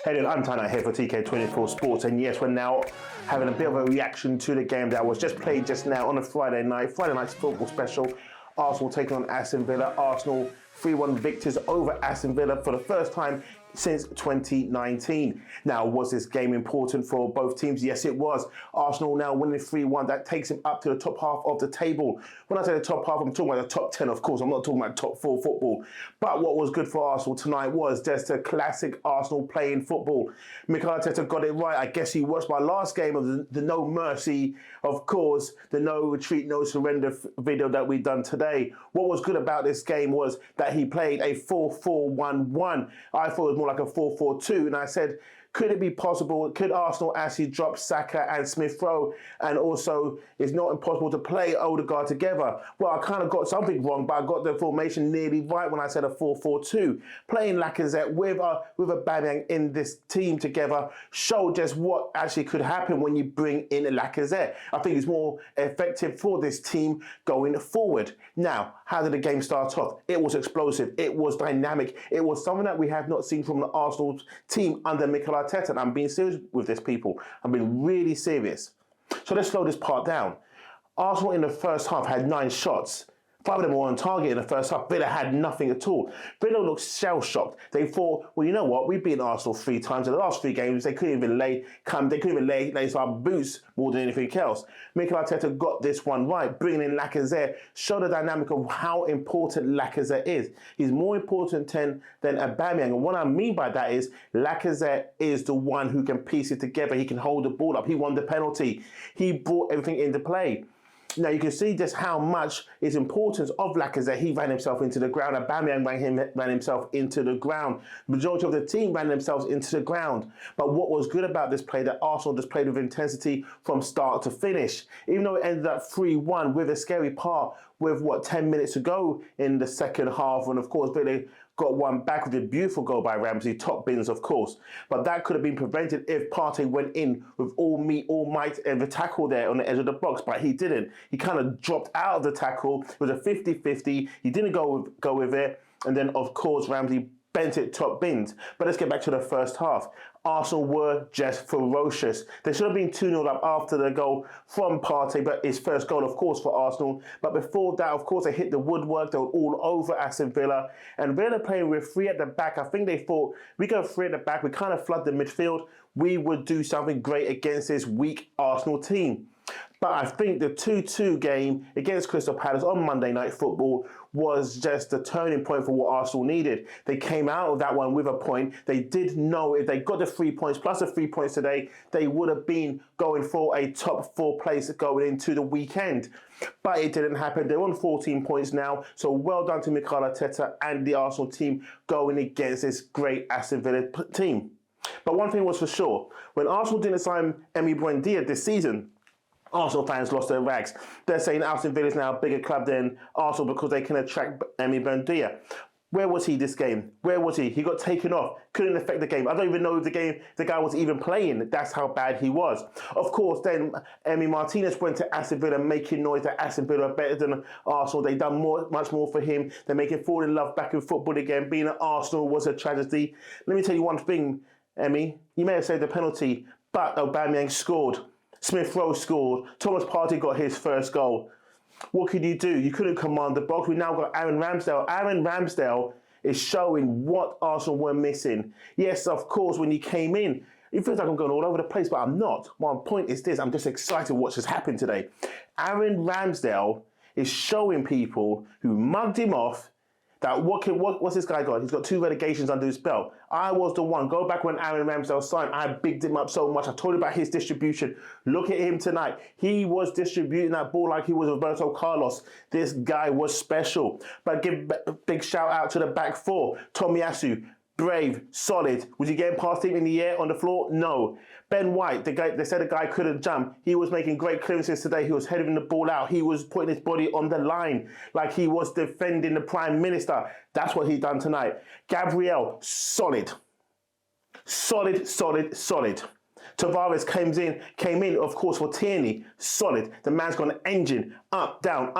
Hey, I'm Tana here for TK24 Sports, and yes, we're now having a bit of a reaction to the game that was just played just now on a Friday night's football special. Arsenal taking on Aston Villa. Arsenal 3-1 victors over Aston Villa for the first time since 2019. Now, was this game important for both teams? Yes, it was. Arsenal now winning 3-1. That takes him up to the top half of the table. When I say the top half, I'm talking about the top 10, of course. I'm not talking about top 4 football. But what was good for Arsenal tonight was just a classic Arsenal playing football. Mikel Arteta got it right. I guess he watched my last game of the No Mercy, of course, the No Retreat, No Surrender video that we've done today. What was good about this game was that he played a 4-4-1-1. I thought it was more like a 4-4-2, and I said, could it be possible? Could Arsenal actually drop Saka and Smith-Rowe? And also, it's not impossible to play Odegaard together. Well, I kind of got something wrong, but I got the formation nearly right when I said a 4-4-2. Playing Lacazette with Aubameyang in this team together showed just what actually could happen when you bring in a Lacazette. I think it's more effective for this team going forward. Now, how did the game start off? It was explosive. It was dynamic. It was something that we have not seen from the Arsenal team under Mikel Arteta. And I'm being serious with this, people. I'm being really serious. So let's slow this part down. Arsenal in the first half had 9 shots. 5 of them were on target in the first half. Villa had nothing at all. Villa looked shell-shocked. They thought, well, you know what? We've beaten Arsenal 3 times in the last 3 games. They couldn't even lay our boots more than anything else. Mikel Arteta got this one right, bringing in Lacazette, showed the dynamic of how important Lacazette is. He's more important than Aubameyang. And what I mean by that is Lacazette is the one who can piece it together. He can hold the ball up. He won the penalty. He brought everything into play. Now, you can see just how much is importance of Lacazette. He ran himself into the ground. Aubameyang ran himself into the ground. Majority of the team ran themselves into the ground. But what was good about this play, that Arsenal just played with intensity from start to finish. Even though it ended up 3-1 with a scary part with, 10 minutes to go in the second half. And, of course, Villa got one back with a beautiful goal by Ramsey, top bins, of course. But that could have been prevented if Partey went in with all might of a tackle there on the edge of the box, but he didn't. He kind of dropped out of the tackle. It was a 50-50. He didn't go with it. And then, of course, Ramsey bent it top bins. But let's get back to the first half. Arsenal were just ferocious. They should have been 2-0 up after the goal from Partey, but his first goal, of course, for Arsenal. But before that, of course, they hit the woodwork. They were all over Aston Villa. And Villa playing with 3 at the back. I think they thought, we go 3 at the back, we kind of flood the midfield. We would do something great against this weak Arsenal team. But I think the 2-2 game against Crystal Palace on Monday Night Football was just the turning point for what Arsenal needed. They came out of that one with a point. They did know if they got the 3 points plus the 3 points today, they would have been going for a top 4 place going into the weekend. But it didn't happen. They're on 14 points now. So well done to Mikel Arteta and the Arsenal team going against this great Aston Villa team. But one thing was for sure, when Arsenal didn't sign Emi Buendia this season, Arsenal fans lost their rags. They're saying Aston Villa is now a bigger club than Arsenal because they can attract Emi Buendia. Where was he this game? Where was he? He got taken off. Couldn't affect the game. I don't even know if the guy was even playing. That's how bad he was. Of course, then Emi Martinez went to Aston Villa making noise that Aston Villa are better than Arsenal. They've done much more for him. They're making fall in love back in football again. Being at Arsenal was a tragedy. Let me tell you one thing, Emi. You may have saved the penalty, but Aubameyang scored. Smith-Rowe scored. Thomas Partey got his first goal. What could you do? You couldn't command the box. We now got Aaron Ramsdale. Aaron Ramsdale is showing what Arsenal were missing. Yes, of course, when he came in, it feels like I'm going all over the place, but I'm not. My point is this. I'm just excited what has happened today. Aaron Ramsdale is showing people who mugged him off that what's this guy got? He's got 2 relegations under his belt. I was the one. Go back when Aaron Ramsdale signed. I bigged him up so much. I told you about his distribution. Look at him tonight. He was distributing that ball like he was Roberto Carlos. This guy was special. But give a big shout out to the back 4. Tomiyasu, brave, solid. Was he getting past him in the air on the floor? No. Ben White, they said the guy couldn't jump. He was making great clearances today. He was heading the ball out. He was putting his body on the line like he was defending the Prime Minister. That's what he done tonight. Gabriel, solid. Solid. Tavares came in, of course, for Tierney. Solid. The man's got an engine. Up, down,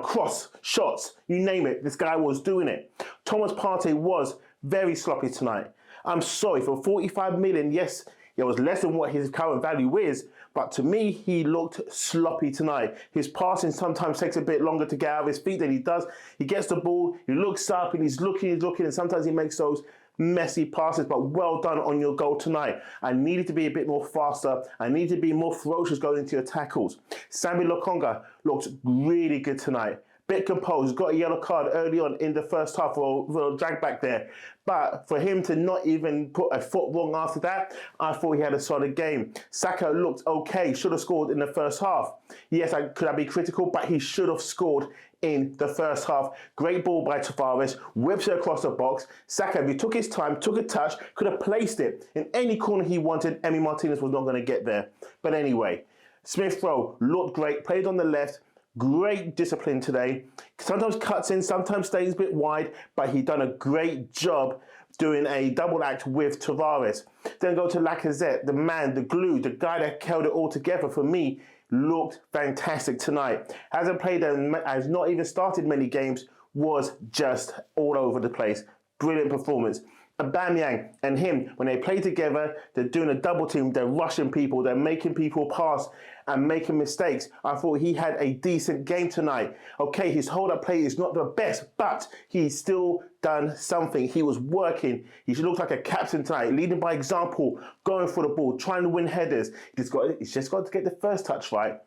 cross, shots, you name it. This guy was doing it. Thomas Partey was very sloppy tonight. I'm sorry, for 45 million, yes, it was less than what his current value is, but to me, he looked sloppy tonight. His passing sometimes takes a bit longer to get out of his feet than he does. He gets the ball, he looks up, and he's looking, and sometimes he makes those messy passes, but well done on your goal tonight. I needed to be a bit more faster. I needed to be more ferocious going into your tackles. Sammy Lokonga looked really good tonight. Bit composed, got a yellow card early on in the first half for a drag back there. But for him to not even put a foot wrong after that, I thought he had a solid game. Saka looked okay, should have scored in the first half. Yes, could I be critical, but he should have scored in the first half. Great ball by Tavares, whips it across the box. Saka, if he took his time, took a touch, could have placed it in any corner he wanted. Emi Martinez was not going to get there. But anyway, Smith-Rowe looked great, played on the left. Great discipline today. Sometimes cuts in, sometimes stays a bit wide, but he done a great job doing a double act with Tavares. Then go to Lacazette, the man, the glue, the guy that held it all together for me, looked fantastic tonight. Hasn't played and has not even started many games, was just all over the place. Brilliant performance. Aubameyang and him, when they play together, they're doing a double team, they're rushing people, they're making people pass and making mistakes. I thought he had a decent game tonight. Okay, his hold-up play is not the best, but he's still done something. He was working. He looked like a captain tonight, leading by example, going for the ball, trying to win headers. He's just got to get the first touch right.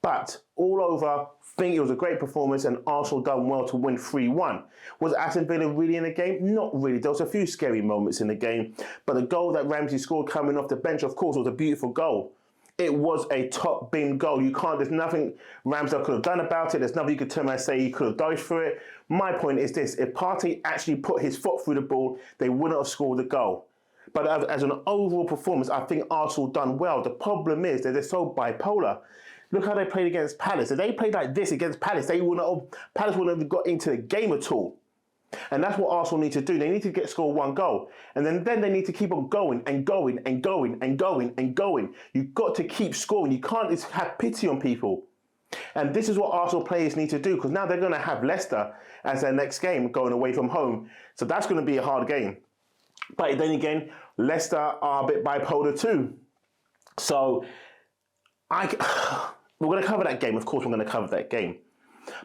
But all over, I think it was a great performance and Arsenal done well to win 3-1. Was Aston Villa really in the game? Not really. There was a few scary moments in the game. But the goal that Ramsey scored coming off the bench, of course, was a beautiful goal. It was a top bin goal. There's nothing Ramsdale could have done about it. There's nothing you could turn around and say he could have dived for it. My point is this: if Partey actually put his foot through the ball, they wouldn't have scored the goal. But as an overall performance, I think Arsenal done well. The problem is that they're so bipolar. Look how they played against Palace. If they played like this against Palace, Palace wouldn't have got into the game at all. And that's what Arsenal need to do. They need to score one goal. And then they need to keep on going and going and going and going and going. You've got to keep scoring. You can't just have pity on people. And this is what Arsenal players need to do, because now they're going to have Leicester as their next game going away from home. So that's going to be a hard game. But then again, Leicester are a bit bipolar too. So we're going to cover that game. Of course, we're going to cover that game.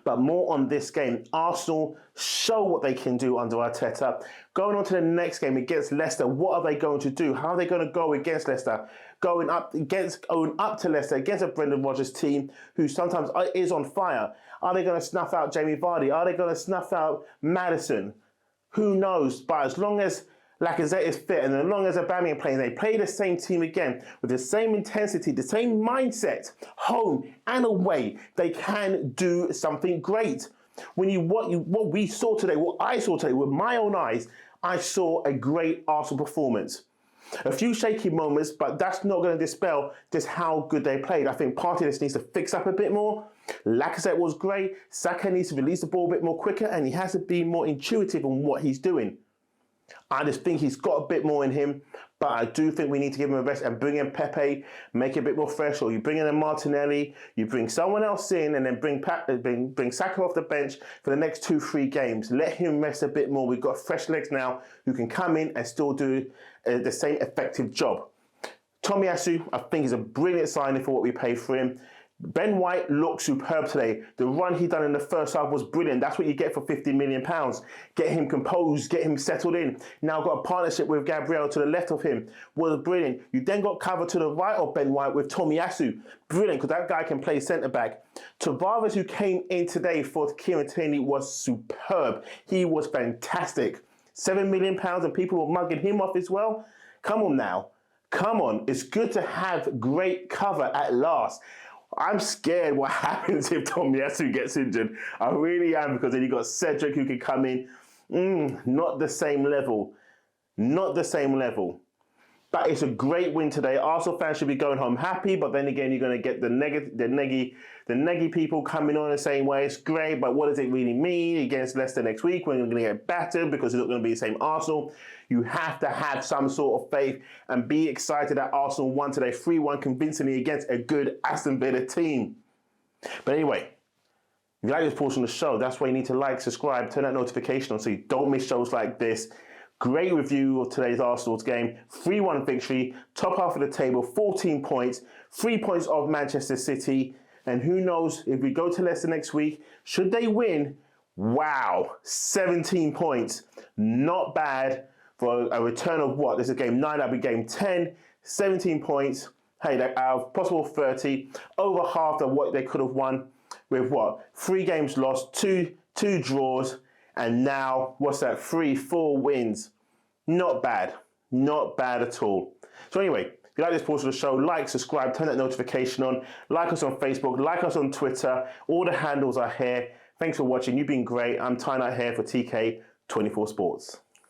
But more on this game. Arsenal show what they can do under Arteta. Going on to the next game against Leicester, what are they going to do? How are they going to go against Leicester? Going up to Leicester against a Brendan Rodgers team who sometimes is on fire. Are they going to snuff out Jamie Vardy? Are they going to snuff out Maddison? Who knows? But as long as Lacazette is fit and as long as Aubameyang playing, they play the same team again with the same intensity, the same mindset, home and away, they can do something great. What we saw today, what I saw today with my own eyes, I saw a great Arsenal performance. A few shaky moments, but that's not going to dispel just how good they played. I think Partey just needs to fix up a bit more. Lacazette was great. Saka needs to release the ball a bit more quicker, and he has to be more intuitive on what he's doing. I just think he's got a bit more in him, but I do think we need to give him a rest and bring in Pepe, make it a bit more fresh, or you bring in a Martinelli, you bring someone else in and then bring Saka off the bench for the next 2-3 games. Let him rest a bit more. We've got fresh legs now who can come in and still do the same effective job. Tomiyasu, I think, is a brilliant signing for what we paid for him. Ben White looked superb today. The run he done in the first half was brilliant. That's what you get for £50 million. Get him composed, get him settled in. Now got a partnership with Gabriel to the left of him. Was brilliant. You then got cover to the right of Ben White with Tomiyasu. Brilliant, because that guy can play centre-back. Tavares, who came in today for Kieran Tierney, was superb. He was fantastic. £7 million and people were mugging him off as well. Come on now. Come on. It's good to have great cover at last. I'm scared what happens if Tomiyasu gets injured. I really am, because then you got Cedric who can come in. Not the same level. Not the same level. But it's a great win today. Arsenal fans should be going home happy, but then again, you're going to get the neggy people coming on and saying, well, it's great, but what does it really mean against Leicester next week when you're going to get battered because it's not going to be the same Arsenal? You have to have some sort of faith and be excited that Arsenal won today 3-1 convincingly against a good Aston Villa team. But anyway, if you like this portion of the show, that's why you need to like, subscribe, turn that notification on so you don't miss shows like this. Great review of today's Arsenal's game. 3-1 victory, top half of the table, 14 points, 3 points off Manchester City. And who knows, if we go to Leicester next week, should they win, wow, 17 points. Not bad for a return of what? This is game 9, that'll be game 10, 17 points. Hey, out of possible 30, over half of what they could have won with what? 3 games lost, two draws, and now, what's that? 4 wins. Not bad. Not bad at all. So anyway, if you like this portion of the show, like, subscribe, turn that notification on, like us on Facebook, like us on Twitter. All the handles are here. Thanks for watching. You've been great. I'm Tyne Out here for TK24 Sports.